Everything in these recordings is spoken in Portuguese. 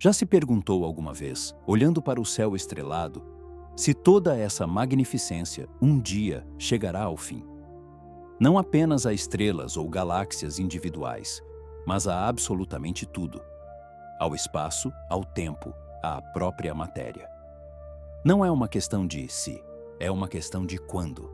Já se perguntou alguma vez, olhando para o céu estrelado, se toda essa magnificência um dia chegará ao fim? Não apenas a estrelas ou galáxias individuais, mas a absolutamente tudo. Ao espaço, ao tempo, à própria matéria. Não é uma questão de se, é uma questão de quando.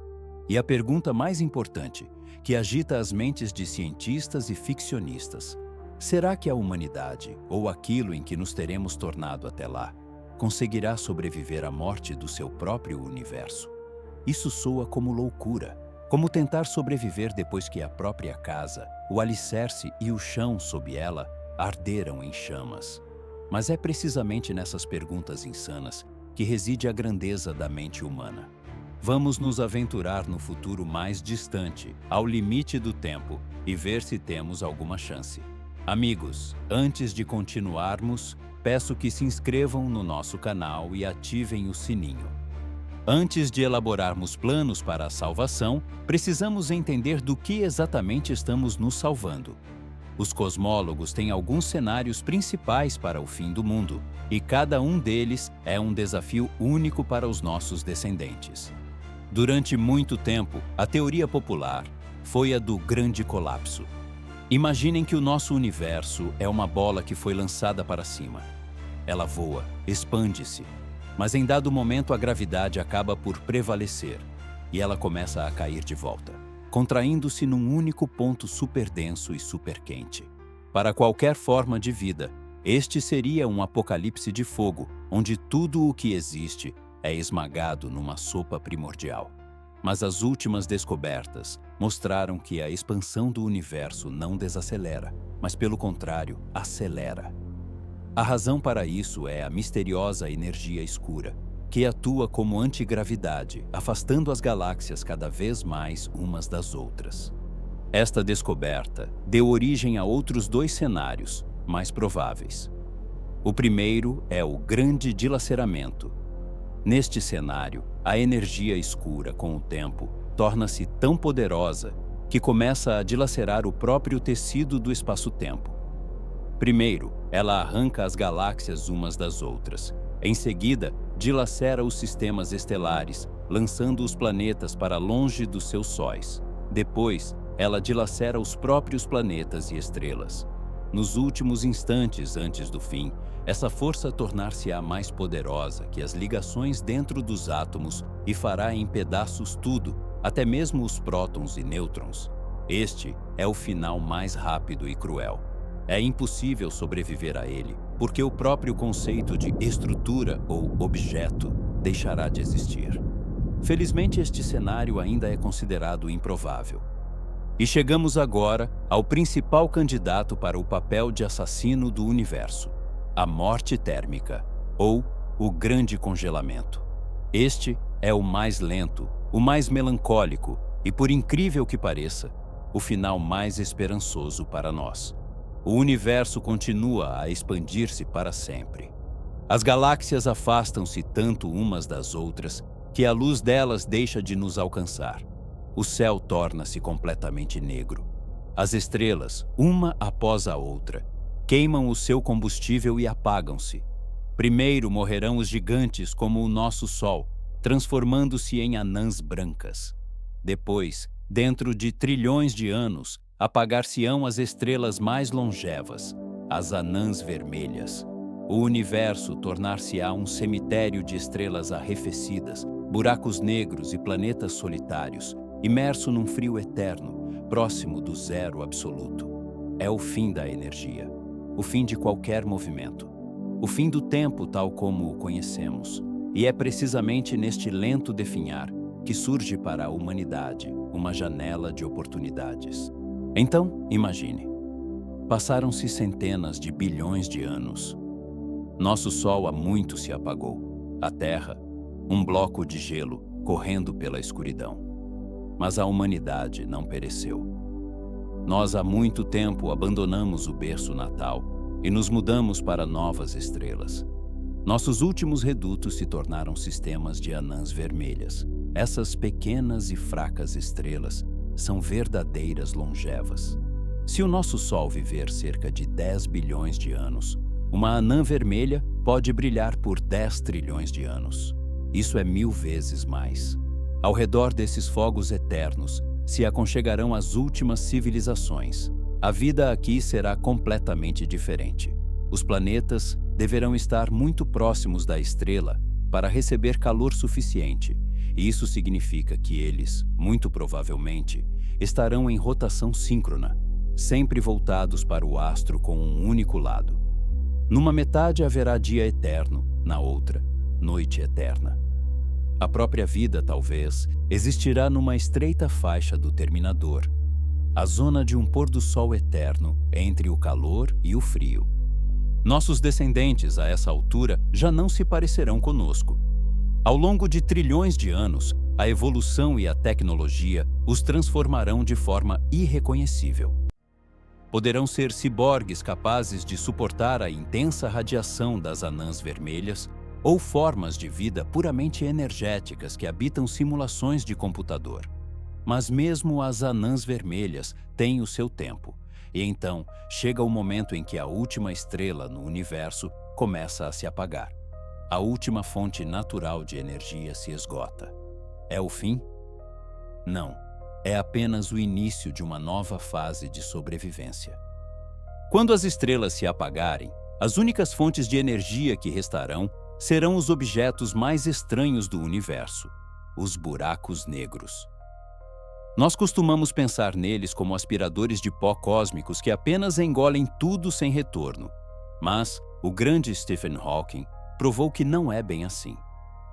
E a pergunta mais importante, que agita as mentes de cientistas e ficcionistas: será que a humanidade, ou aquilo em que nos teremos tornado até lá, conseguirá sobreviver à morte do seu próprio universo? Isso soa como loucura, como tentar sobreviver depois que a própria casa, o alicerce e o chão sob ela arderam em chamas. Mas é precisamente nessas perguntas insanas que reside a grandeza da mente humana. Vamos nos aventurar no futuro mais distante, ao limite do tempo, e ver se temos alguma chance. Amigos, antes de continuarmos, peço que se inscrevam no nosso canal e ativem o sininho. Antes de elaborarmos planos para a salvação, precisamos entender do que exatamente estamos nos salvando. Os cosmólogos têm alguns cenários principais para o fim do mundo, e cada um deles é um desafio único para os nossos descendentes. Durante muito tempo, a teoria popular foi a do grande colapso. Imaginem que o nosso universo é uma bola que foi lançada para cima. Ela voa, expande-se, mas em dado momento a gravidade acaba por prevalecer e ela começa a cair de volta, contraindo-se num único ponto superdenso e superquente. Para qualquer forma de vida, este seria um apocalipse de fogo, onde tudo o que existe é esmagado numa sopa primordial. Mas as últimas descobertas mostraram que a expansão do universo não desacelera, mas pelo contrário, acelera. A razão para isso é a misteriosa energia escura, que atua como antigravidade, afastando as galáxias cada vez mais umas das outras. Esta descoberta deu origem a outros dois cenários mais prováveis. O primeiro é o grande dilaceramento. Neste cenário, a energia escura, com o tempo, torna-se tão poderosa que começa a dilacerar o próprio tecido do espaço-tempo. Primeiro, ela arranca as galáxias umas das outras. Em seguida, dilacera os sistemas estelares, lançando os planetas para longe dos seus sóis. Depois, ela dilacera os próprios planetas e estrelas. Nos últimos instantes antes do fim, essa força tornar-se-á mais poderosa que as ligações dentro dos átomos e fará em pedaços tudo, até mesmo os prótons e nêutrons. Este é o final mais rápido e cruel. É impossível sobreviver a ele, porque o próprio conceito de estrutura ou objeto deixará de existir. Felizmente, este cenário ainda é considerado improvável. E chegamos agora ao principal candidato para o papel de assassino do universo: a morte térmica, ou o grande congelamento. Este é o mais lento, o mais melancólico e, por incrível que pareça, o final mais esperançoso para nós. O universo continua a expandir-se para sempre. As galáxias afastam-se tanto umas das outras que a luz delas deixa de nos alcançar. O céu torna-se completamente negro. As estrelas, uma após a outra, queimam o seu combustível e apagam-se. Primeiro morrerão os gigantes como o nosso Sol, transformando-se em anãs brancas. Depois, dentro de trilhões de anos, apagar-se-ão as estrelas mais longevas, as anãs vermelhas. O universo tornar-se-á um cemitério de estrelas arrefecidas, buracos negros e planetas solitários, imerso num frio eterno, próximo do zero absoluto. É o fim da energia, o fim de qualquer movimento, o fim do tempo tal como o conhecemos. E é precisamente neste lento definhar que surge para a humanidade uma janela de oportunidades. Então, imagine. Passaram-se centenas de bilhões de anos. Nosso Sol há muito se apagou. A Terra, um bloco de gelo correndo pela escuridão. Mas a humanidade não pereceu. Nós há muito tempo abandonamos o berço natal e nos mudamos para novas estrelas. Nossos últimos redutos se tornaram sistemas de anãs vermelhas. Essas pequenas e fracas estrelas são verdadeiras longevas. Se o nosso Sol viver cerca de 10 bilhões de anos, uma anã vermelha pode brilhar por 10 trilhões de anos. Isso é 1000 vezes mais. Ao redor desses fogos eternos se aconchegarão as últimas civilizações. A vida aqui será completamente diferente. Os planetas deverão estar muito próximos da estrela para receber calor suficiente, e isso significa que eles, muito provavelmente, estarão em rotação síncrona, sempre voltados para o astro com um único lado. Numa metade haverá dia eterno, na outra, noite eterna. A própria vida, talvez, existirá numa estreita faixa do terminador, a zona de um pôr-do-sol eterno entre o calor e o frio. Nossos descendentes, a essa altura, já não se parecerão conosco. Ao longo de trilhões de anos, a evolução e a tecnologia os transformarão de forma irreconhecível. Poderão ser ciborgues capazes de suportar a intensa radiação das anãs vermelhas ou formas de vida puramente energéticas que habitam simulações de computador. Mas mesmo as anãs vermelhas têm o seu tempo, e então chega o momento em que a última estrela no universo começa a se apagar. A última fonte natural de energia se esgota. É o fim? Não. É apenas o início de uma nova fase de sobrevivência. Quando as estrelas se apagarem, as únicas fontes de energia que restarão serão os objetos mais estranhos do universo, os buracos negros. Nós costumamos pensar neles como aspiradores de pó cósmicos que apenas engolem tudo sem retorno. Mas o grande Stephen Hawking provou que não é bem assim.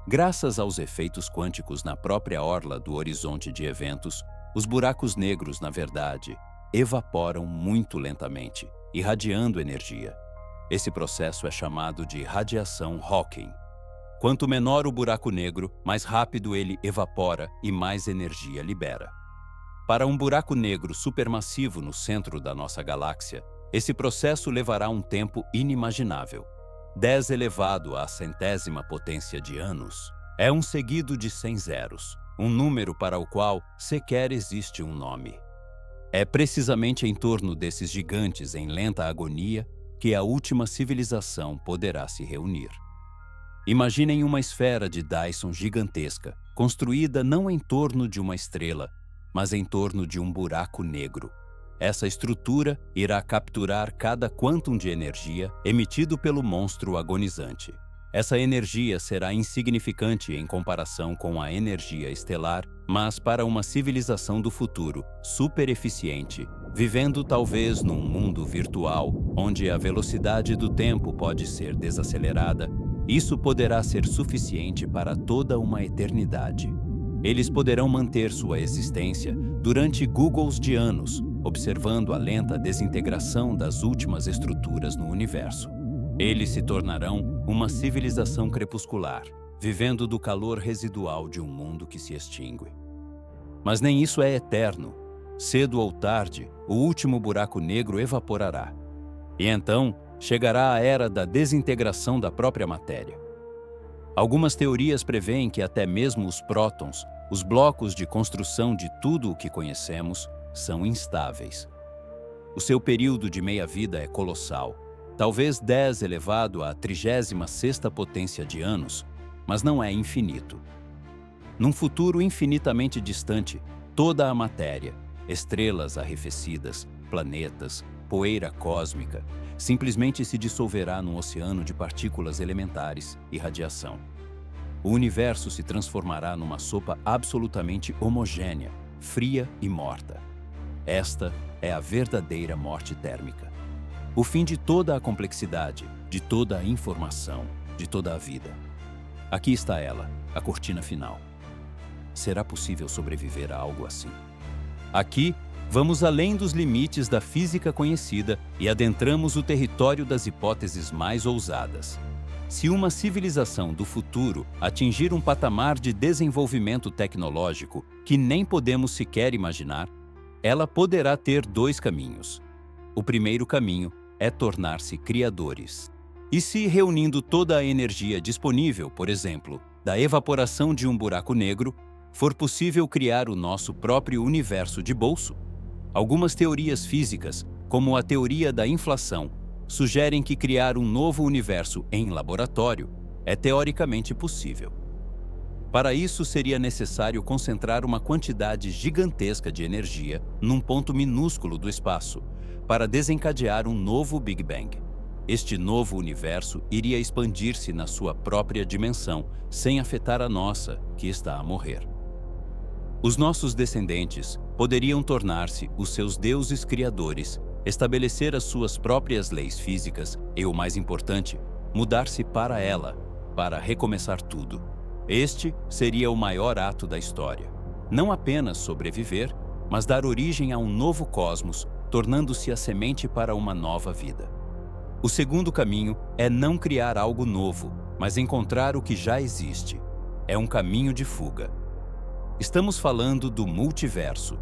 Graças aos efeitos quânticos na própria orla do horizonte de eventos, os buracos negros, na verdade, evaporam muito lentamente, irradiando energia. Esse processo é chamado de radiação Hawking. Quanto menor o buraco negro, mais rápido ele evapora e mais energia libera. Para um buraco negro supermassivo no centro da nossa galáxia, esse processo levará um tempo inimaginável. 10 elevado à centésima potência de anos é um seguido de 100 zeros, um número para o qual sequer existe um nome. É precisamente em torno desses gigantes em lenta agonia que a última civilização poderá se reunir. Imaginem uma esfera de Dyson gigantesca, construída não em torno de uma estrela, mas em torno de um buraco negro. Essa estrutura irá capturar cada quantum de energia emitido pelo monstro agonizante. Essa energia será insignificante em comparação com a energia estelar, mas para uma civilização do futuro, super eficiente, vivendo talvez num mundo virtual, onde a velocidade do tempo pode ser desacelerada, isso poderá ser suficiente para toda uma eternidade. Eles poderão manter sua existência durante Googles de anos, observando a lenta desintegração das últimas estruturas no universo. Eles se tornarão uma civilização crepuscular, vivendo do calor residual de um mundo que se extingue. Mas nem isso é eterno. Cedo ou tarde, o último buraco negro evaporará. E então, chegará a era da desintegração da própria matéria. Algumas teorias preveem que até mesmo os prótons, os blocos de construção de tudo o que conhecemos, são instáveis. O seu período de meia-vida é colossal, talvez 10 elevado à 36ª potência de anos, mas não é infinito. Num futuro infinitamente distante, toda a matéria, estrelas arrefecidas, planetas, poeira cósmica, simplesmente se dissolverá num oceano de partículas elementares e radiação. O universo se transformará numa sopa absolutamente homogênea, fria e morta. Esta é a verdadeira morte térmica. O fim de toda a complexidade, de toda a informação, de toda a vida. Aqui está ela, a cortina final. Será possível sobreviver a algo assim? Aqui, vamos além dos limites da física conhecida e adentramos o território das hipóteses mais ousadas. Se uma civilização do futuro atingir um patamar de desenvolvimento tecnológico que nem podemos sequer imaginar, ela poderá ter 2 caminhos. O primeiro caminho é tornar-se criadores. E se, reunindo toda a energia disponível, por exemplo, da evaporação de um buraco negro, for possível criar o nosso próprio universo de bolso? Algumas teorias físicas, como a teoria da inflação, sugerem que criar um novo universo em laboratório é teoricamente possível. Para isso, seria necessário concentrar uma quantidade gigantesca de energia num ponto minúsculo do espaço, para desencadear um novo Big Bang. Este novo universo iria expandir-se na sua própria dimensão, sem afetar a nossa, que está a morrer. Os nossos descendentes poderiam tornar-se os seus deuses criadores, estabelecer as suas próprias leis físicas e, o mais importante, mudar-se para ela, para recomeçar tudo. Este seria o maior ato da história. Não apenas sobreviver, mas dar origem a um novo cosmos, tornando-se a semente para uma nova vida. O segundo caminho é não criar algo novo, mas encontrar o que já existe. É um caminho de fuga. Estamos falando do multiverso.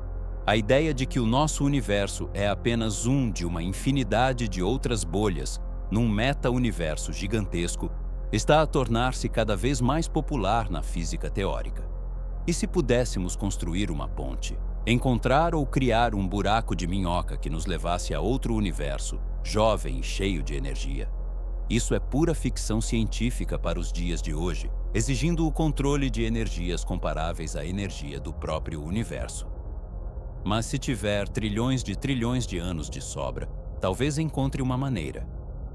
A ideia de que o nosso universo é apenas um de uma infinidade de outras bolhas, num meta-universo gigantesco, está a tornar-se cada vez mais popular na física teórica. E se pudéssemos construir uma ponte, encontrar ou criar um buraco de minhoca que nos levasse a outro universo, jovem e cheio de energia? Isso é pura ficção científica para os dias de hoje, exigindo o controle de energias comparáveis à energia do próprio universo. Mas se tiver trilhões de anos de sobra, talvez encontre uma maneira.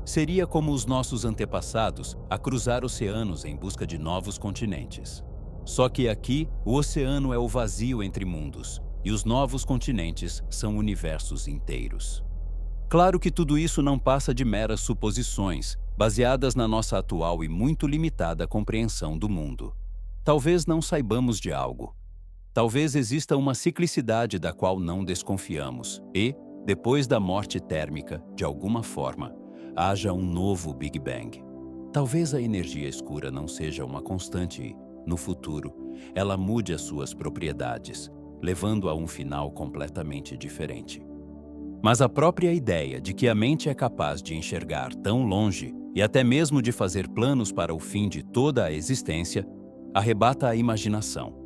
Seria como os nossos antepassados a cruzar oceanos em busca de novos continentes. Só que aqui, o oceano é o vazio entre mundos, e os novos continentes são universos inteiros. Claro que tudo isso não passa de meras suposições, baseadas na nossa atual e muito limitada compreensão do mundo. Talvez não saibamos de algo. Talvez exista uma ciclicidade da qual não desconfiamos e, depois da morte térmica, de alguma forma, haja um novo Big Bang. Talvez a energia escura não seja uma constante e, no futuro, ela mude as suas propriedades, levando a um final completamente diferente. Mas a própria ideia de que a mente é capaz de enxergar tão longe e até mesmo de fazer planos para o fim de toda a existência arrebata a imaginação.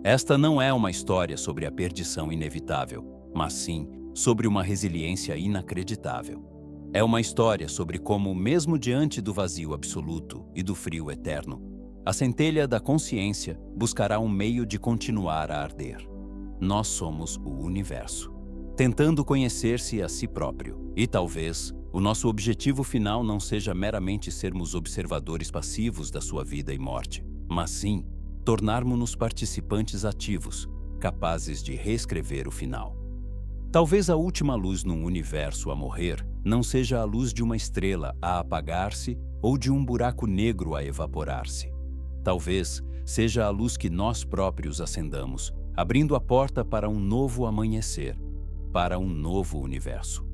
Esta não é uma história sobre a perdição inevitável, mas sim sobre uma resiliência inacreditável. É uma história sobre como, mesmo diante do vazio absoluto e do frio eterno, a centelha da consciência buscará um meio de continuar a arder. Nós somos o universo, tentando conhecer-se a si próprio. E talvez o nosso objetivo final não seja meramente sermos observadores passivos da sua vida e morte, mas sim tornarmos-nos participantes ativos, capazes de reescrever o final. Talvez a última luz num universo a morrer não seja a luz de uma estrela a apagar-se ou de um buraco negro a evaporar-se. Talvez seja a luz que nós próprios acendamos, abrindo a porta para um novo amanhecer, para um novo universo.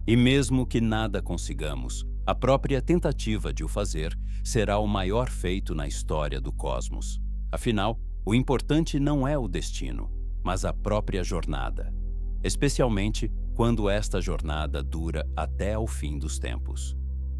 E mesmo que nada consigamos, a própria tentativa de o fazer será o maior feito na história do cosmos. Afinal, o importante não é o destino, mas a própria jornada, especialmente quando esta jornada dura até ao fim dos tempos.